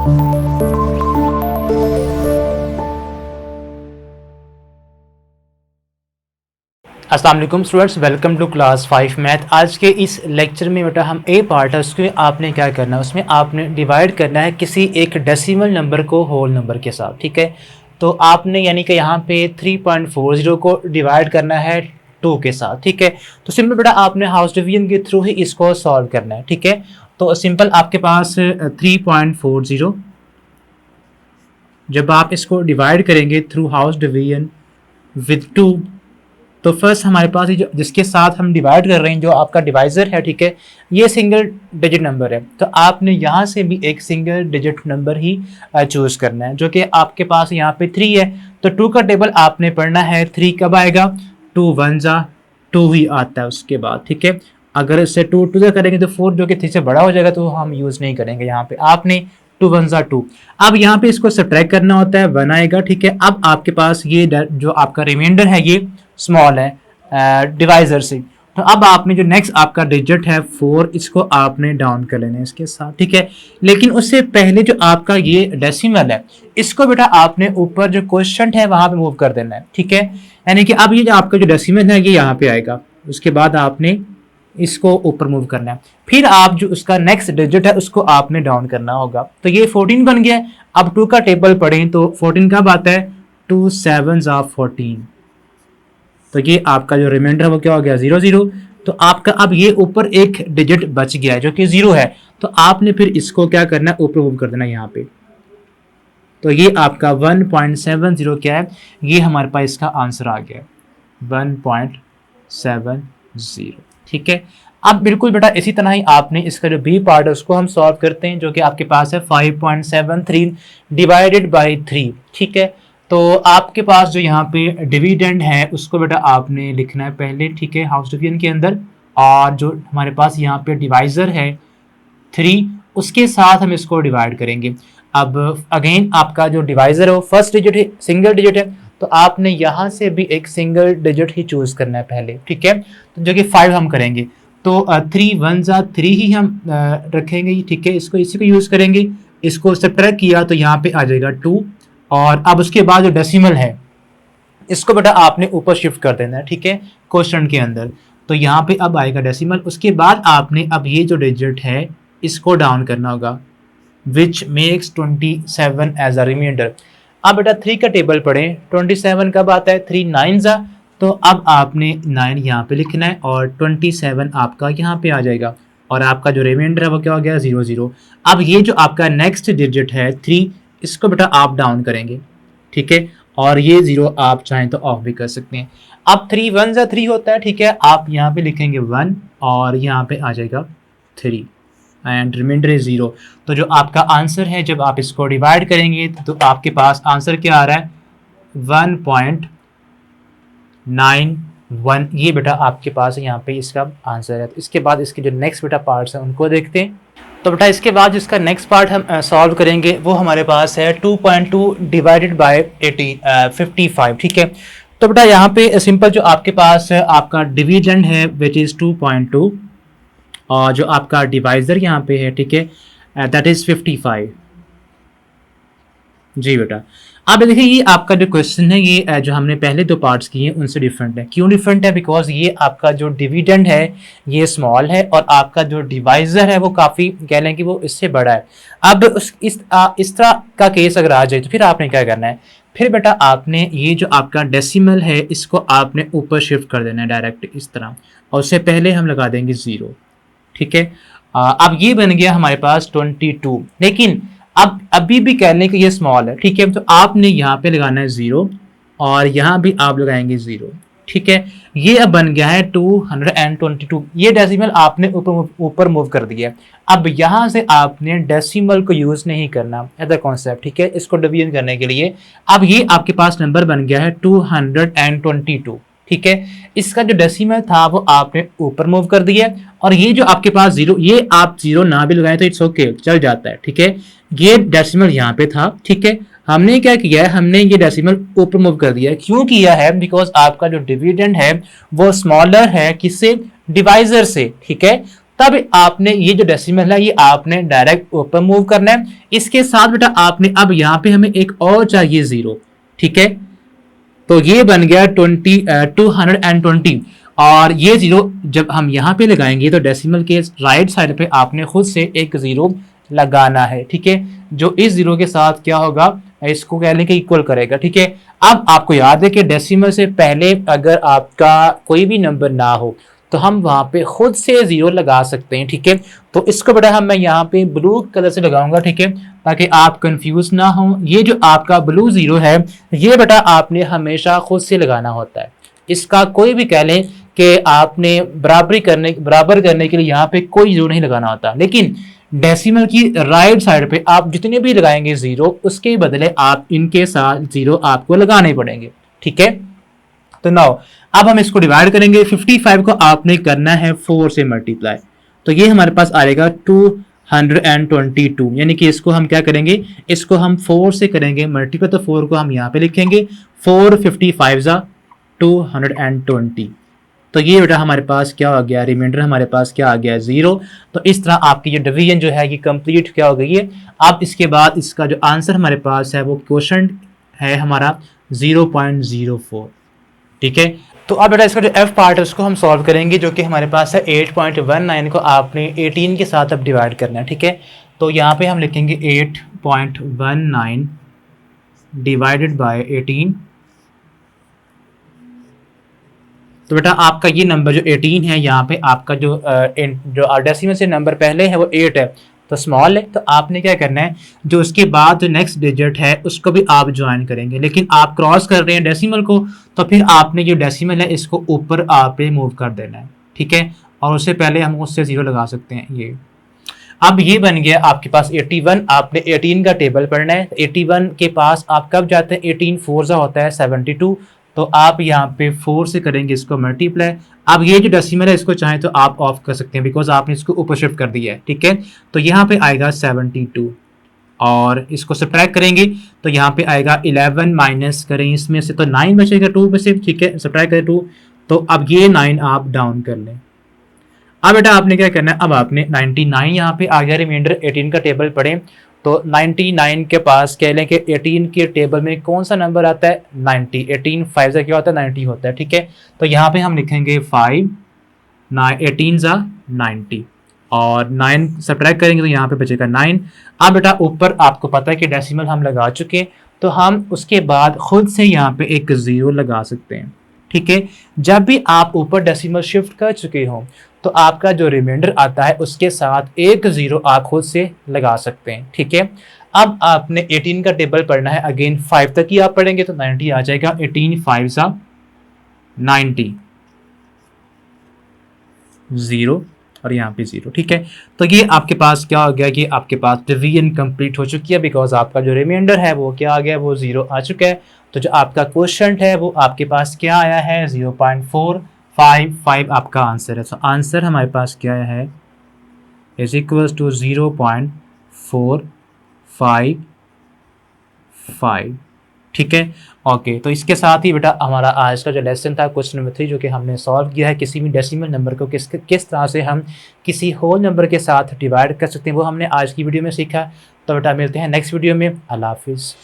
अस्सलाम वालेकुम students, welcome to class 5 math. आज के इस लेक्चर में बेटा हम ए पार्ट है उसमें आपने क्या करना है, उसमें आपने डिवाइड करना है किसी एक डेसिमल नंबर को होल नंबर के साथ। ठीक है, तो आपने यानी कि यहाँ पे 3.40 को डिवाइड करना है 2 के साथ। ठीक है, तो सिंपल बेटा आपने हाउस डिवीजन के थ्रू ही इसको सॉल्व करना है। ठीक है, तो सिंपल आपके पास 3.40 जब आप इसको डिवाइड करेंगे थ्रू हाउस डिवीजन विद 2, तो फर्स्ट हमारे पास ये जो जिसके साथ हम डिवाइड कर रहे हैं जो आपका डिवाइज़र है, ठीक है, ये सिंगल डिजिट नंबर है, तो आपने यहाँ से भी एक सिंगल डिजिट नंबर ही चूज़ करना है, जो कि आपके पास यहाँ पे 3 है। तो 2 का टेबल आपने पढ़ना है, 3 कब आएगा, 2 1 जा 2 ही आता है उसके बाद। ठीक है, अगर इससे 2 2 जा करेंगे तो 4 जो कि 3 से बड़ा हो जाएगा, तो हम यूज़ नहीं करेंगे यहाँ पे। आपने 2 1 जा 2, अब यहाँ पे इसको सब्ट्रैक्ट करना होता है, 1 आएगा। ठीक है, अब आपके पास ये जो आपका रिमाइंडर है ये स्मॉल है डिवाइजर से, तो अब आपने जो नेक्स्ट आपका डिजिट है 4, इसको आपने डाउन कर लेना है इसके साथ। ठीक है, लेकिन उससे पहले जो आपका ये डेसिमल है इसको बेटा आपने ऊपर जो क्वेश्चन है वहां पे मूव कर देना है। ठीक है, यानी कि अब ये जो आपका जो डेसिमल है ये यहाँ पे आएगा, उसके बाद आपने इसको ऊपर मूव करना है, फिर आप जो उसका नेक्स्ट डिजिट है उसको आपने डाउन करना होगा। तो ये 14 बन गया। अब 2 का टेबल पढ़ें तो 14 कब आता है, 2 7 जा 14, तो ये आपका जो रिमाइंडर है वो क्या हो गया, 0 0। तो आपका अब ये ऊपर एक डिजिट बच गया है जो कि 0 है, तो आपने फिर इसको क्या करना है, ऊपर मूव कर देना यहाँ पे। तो ये आपका 1.70 क्या है, ये हमारे पास इसका आंसर आ गया 1.70। ठीक है, अब बिल्कुल बेटा इसी तरह ही आपने इसका जो बी पार्ट है उसको हम सॉल्व करते हैं, जो कि आपके पास है 5.73 डिवाइडेड बाई 3। ठीक है, तो आपके पास जो यहाँ पे डिविडेंड है उसको बेटा आपने लिखना है पहले। ठीक है, हाउस डिवीजन के अंदर, और जो हमारे पास यहाँ पे डिवाइज़र है 3, उसके साथ हम इसको डिवाइड करेंगे। अब अगेन आपका जो डिवाइज़र है वो फर्स्ट डिजिट है, सिंगल डिजिट है, तो आपने यहाँ से भी एक सिंगल डिजिट ही चूज़ करना है पहले। ठीक है, तो जो कि 5 हम करेंगे, तो 3 1 जा 3 ही हम रखेंगे। ठीक है, इसको इसी को यूज़ करेंगे, इसको सब्ट्रैक्ट किया तो यहाँ पे आ जाएगा 2, और अब उसके बाद जो डेसिमल है इसको बेटा आपने ऊपर शिफ्ट कर देना है। ठीक है, क्वेश्चन के अंदर, तो यहाँ पे अब आएगा डेसिमल, उसके बाद आपने अब ये जो डिजिट है इसको डाउन करना होगा, which makes 27 as a remainder. अब बेटा 3 का टेबल पढ़ें, 27 कब आता है, 3 9 जा, तो अब आपने 9 यहाँ पे लिखना है और 27 आपका यहाँ पे आ जाएगा, और आपका जो रिमाइंडर है वो क्या हो गया, 0 0। अब ये जो आपका नेक्स्ट डिजिट है 3, इसको बेटा आप डाउन करेंगे। ठीक है, और ये 0 आप चाहें तो ऑफ भी कर सकते हैं। अब 3 1 जा 3 होता है। ठीक है, आप यहाँ पे लिखेंगे 1 और यहाँ पे आ जाएगा 3 एंड रिमाइंडर इज 0। तो जो आपका आंसर है जब आप इसको डिवाइड करेंगे तो आपके पास आंसर क्या आ रहा है, 1.91। ये बेटा आपके पास यहाँ पे इसका आंसर है। तो इसके बाद इसके जो नेक्स्ट बेटा पार्ट्स हैं उनको देखते हैं। तो बेटा इसके बाद जिसका नेक्स्ट पार्ट हम सॉल्व करेंगे वो हमारे पास है 2.2 डिवाइडेड बाय 55। ठीक है, तो बेटा यहाँ पे सिंपल जो आपके पास आपका डिविडेंड है विच इज़ 2.2, और जो आपका डिवाइज़र यहाँ पे है, ठीक है, दैट इज़ 55। जी बेटा, अब देखिए ये आपका जो क्वेश्चन है ये जो हमने पहले 2 पार्ट्स किए हैं उनसे डिफरेंट है। क्यों डिफरेंट है, बिकॉज ये आपका जो डिविडेंड है ये स्मॉल है, और आपका जो डिवाइज़र है वो काफ़ी कह लें कि वो इससे बड़ा है। अब इस तरह का केस अगर आ जाए तो फिर आपने क्या करना है, फिर बेटा आपने ये जो आपका डेसिमल है इसको आपने ऊपर शिफ्ट कर देना है डायरेक्ट इस तरह, और उससे पहले हम लगा देंगे 0। ठीक है, अब ये बन गया हमारे पास 22, लेकिन अब अभी भी कह लें कि ये स्मॉल है। ठीक है, तो आपने यहाँ पे लगाना है 0 और यहाँ भी आप लगाएंगे 0। ठीक है, ये अब बन गया है 222। ये डेसिमल आपने ऊपर मूव कर दिया। अब यहाँ से आपने डेसिमल को यूज़ नहीं करना, अदर कॉन्सेप्ट। ठीक है, इसको डिवीजन करने के लिए अब ये आपके पास नंबर बन गया है 222। ठीक है, इसका जो डेसिमल था वो आपने ऊपर मूव कर दिया, और ये जो आपके पास 0, ये आप 0 ना भी लगाएं तो इट्स ओके, चल जाता है। ठीक है, ये डेसिमल यहाँ पे था। ठीक है, हमने क्या किया है, हमने ये डेसिमल ऊपर मूव कर दिया है। क्यों किया है, बिकॉज आपका जो डिविडेंड है वो स्मॉलर है किससे, डिवाइजर से। ठीक है, तब आपने ये जो डेसिमल है ये आपने डायरेक्ट ऊपर मूव करना है। इसके साथ बेटा आपने अब यहाँ पे हमें एक और चाहिए 0, ठीक है। तो ये बन गया 220 और ये 0 जब हम यहाँ पे लगाएंगे तो डेसिमल के राइट साइड पे आपने खुद से एक 0 लगाना है, ठीक है, जो इस 0 के साथ क्या होगा, इसको कह लें कि इक्वल करेगा, ठीक है। अब आपको याद है कि डेसिमल से पहले अगर आपका कोई भी नंबर ना हो तो हम वहां पे खुद से 0 लगा सकते हैं, ठीक है। तो इसको बेटा मैं यहाँ पे ब्लू कलर से लगाऊंगा, ठीक है, ताकि आप कंफ्यूज ना हो। ये जो आपका ब्लू 0 है ये बेटा आपने हमेशा खुद से लगाना होता है। इसका कोई भी कह लें कि आपने बराबर करने के लिए यहाँ पे कोई 0 नहीं लगाना होता, लेकिन डेसिमल की राइट साइड पे आप जितने भी लगाएंगे 0 उसके बदले आप इनके साथ 0 आपको लगाने पड़ेंगे, ठीक है। तो नाउ अब हम इसको डिवाइड करेंगे। 55 को आपने करना है 4 से मल्टीप्लाई, तो ये हमारे पास आएगा 222, यानी कि इसको हम क्या करेंगे, इसको हम 4 से करेंगे मल्टीप्लाई, तो 4 को हम यहाँ पे लिखेंगे 4 55 220। तो ये बेटा हमारे पास क्या हो गया, रिमाइंडर हमारे पास क्या आ गया 0। तो इस तरह आपकी ये डिवीजन जो है ये कंप्लीट क्या हो गई है। अब इसके बाद इसका जो आंसर हमारे पास है वो क्वोशंट है हमारा 0.04, ठीक है। तो अब बेटा इसका जो एफ पार्ट है उसको हम सॉल्व करेंगे, जो कि हमारे पास है 8.19 को आपने 18 के साथ अब डिवाइड करना है, ठीक है। तो यहाँ पे हम लिखेंगे 8.19 डिवाइडेड बाय 18। तो बेटा आपका ये नंबर जो 18 है, यहाँ पे आपका जो डेसिमल से नंबर पहले है वो 8 है, तो स्मॉल है। तो आपने क्या करना है, जो उसके बाद जो नेक्स्ट डिजिट है उसको भी आप ज्वाइन करेंगे, लेकिन आप क्रॉस कर रहे हैं डेसिमल को, तो फिर आपने जो डेसिमल है इसको ऊपर आपने मूव कर देना है, ठीक है। और उससे पहले हम उससे 0 लगा सकते हैं। ये अब ये बन गया आपके पास 81। आपने 18 का टेबल पढ़ना है। 81 के पास आप कब जाते हैं, 18 4 होता है 72, तो आप यहाँ पे 4 से करेंगे इसको मल्टीप्लाई। अब ये जो डेसिमल है इसको चाहें तो आप ऑफ कर सकते हैं, बिकॉज आपने इसको ऊपर शिफ्ट कर दिया है, ठीक है। तो यहाँ पे आएगा 72 और इसको सब्ट्रैक्ट करेंगे तो यहाँ पे आएगा 11 माइनस करें इसमें से तो 9 बचेगा 2 में से, ठीक है, सब्ट्रैक्ट करें 2। तो अब ये 9 आप डाउन कर लें। अब बेटा आपने क्या करना है, अब आपने 99 यहाँ पे आ गया, रिमाइंडर 18 का टेबल पढ़ें तो 99 के पास कह लें कि 18 के टेबल में कौन सा नंबर आता है, 90। 18 5 से क्या होता है 90 होता है, ठीक है। तो यहाँ पे हम लिखेंगे 5 18 ज़ा 90 और 9 सब्ट्रैक्ट करेंगे तो यहाँ पे बचेगा 9। अब बेटा ऊपर आपको पता है कि डेसिमल हम लगा चुके हैं, तो हम उसके बाद खुद से यहाँ पे एक 0 लगा सकते हैं, ठीक है। जब भी आप ऊपर डेसिमल शिफ्ट कर चुके हो तो आपका जो रिमाइंडर आता है उसके साथ एक 0 आप खुद से लगा सकते हैं, ठीक है। अब आपने 18 का टेबल पढ़ना है, अगेन 5 तक ही आप पढ़ेंगे तो 90 आ जाएगा। 18 5 सा 90 0 और यहाँ पे 0, ठीक है। तो ये आपके पास क्या हो गया कि आपके पास डिवीजन कंप्लीट हो चुकी है, बिकॉज आपका जो रिमाइंडर है वो क्या आ गया, वो 0 आ चुका है। तो जो आपका क्वोशंट है वो आपके पास क्या आया है, 0.455 आपका आंसर है। तो आंसर हमारे पास क्या है, इज इक्वल्स टू 0.455, ठीक है। ओके, तो इसके साथ ही बेटा हमारा आज का जो लेसन था क्वेश्चन नंबर 3 जो कि हमने सॉल्व किया है, किसी भी डेसिमल नंबर को किस तरह से हम किसी होल नंबर के साथ डिवाइड कर सकते हैं, वो हमने आज की वीडियो में सीखा। तो बेटा मिलते हैं नेक्स्ट वीडियो में। अल्लाह हाफिज़।